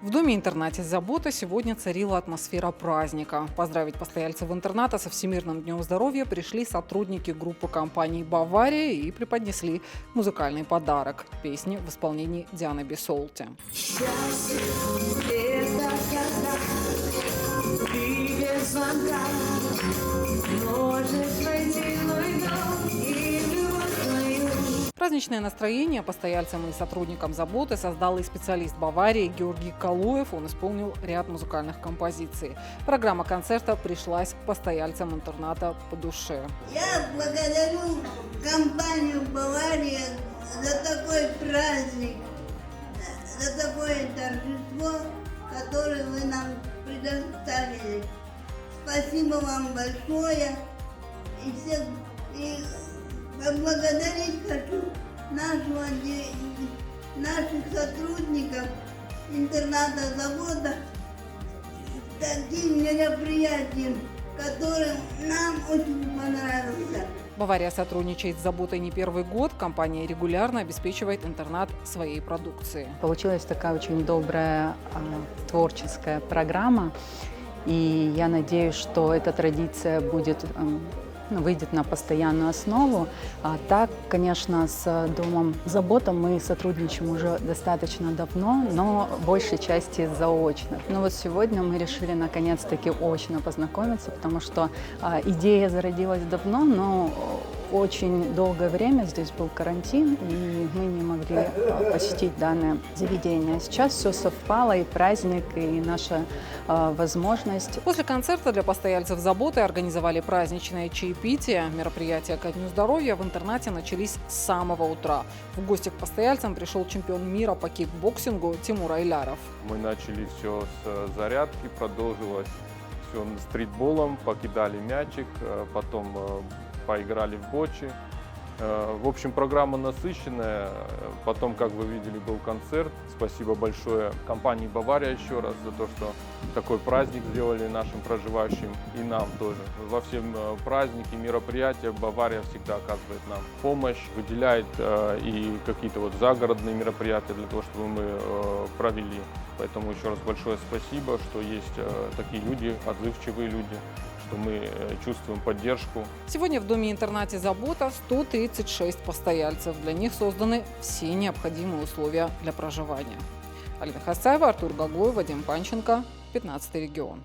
В доме-интернате «Забота» сегодня царила атмосфера праздника. Поздравить постояльцев интерната со Всемирным днем здоровья пришли сотрудники группы компании «Бавария» и преподнесли музыкальный подарок – песни в исполнении Дианы Бисолти. Праздничное настроение постояльцам и сотрудникам «Заботы» создал и специалист Баварии Георгий Калуев. Он исполнил ряд музыкальных композиций. Программа концерта пришлась постояльцам интерната по душе. Я благодарю компанию «Бавария» за такой праздник, за такое торжество, которое вы нам предоставили. Спасибо вам большое. И поблагодарить хочу наших сотрудников интерната «Забота» таким мероприятием, которым нам очень понравился. Бавария сотрудничает с «Заботой» не первый год. Компания регулярно обеспечивает интернат своей продукцией. Получилась такая очень добрая творческая программа. И я надеюсь, что эта традиция выйдет на постоянную основу. Так, конечно, с домом «Забота» мы сотрудничаем уже достаточно давно, но большей части заочно. Но вот сегодня мы решили наконец-таки очно познакомиться, потому что идея зародилась давно, но очень долгое время здесь был карантин, и мы не могли посетить данное заведение. Сейчас все совпало, и праздник, и наша возможность. После концерта для постояльцев «Заботы» организовали праздничное чаепитие. Мероприятия ко Дню здоровья в интернате начались с самого утра. В гости к постояльцам пришел чемпион мира по кикбоксингу Тимур Айляров. Мы начали все с зарядки, продолжилось все стритболом, покидали мячик, потом поиграли в бочи. В общем, программа насыщенная. Потом, как вы видели, был концерт. Спасибо большое компании «Бавария» еще раз за то, что такой праздник сделали нашим проживающим и нам тоже. Во все праздники, мероприятия «Бавария» всегда оказывает нам помощь, выделяет и какие-то вот загородные мероприятия для того, чтобы мы провели. Поэтому еще раз большое спасибо, что есть такие люди, отзывчивые люди, что мы чувствуем поддержку. Сегодня в доме-интернате «Забота» 136 постояльцев. Для них созданы все необходимые условия для проживания. Алина Хасаева, Артур Гаглой, Вадим Панченко, 15 регион.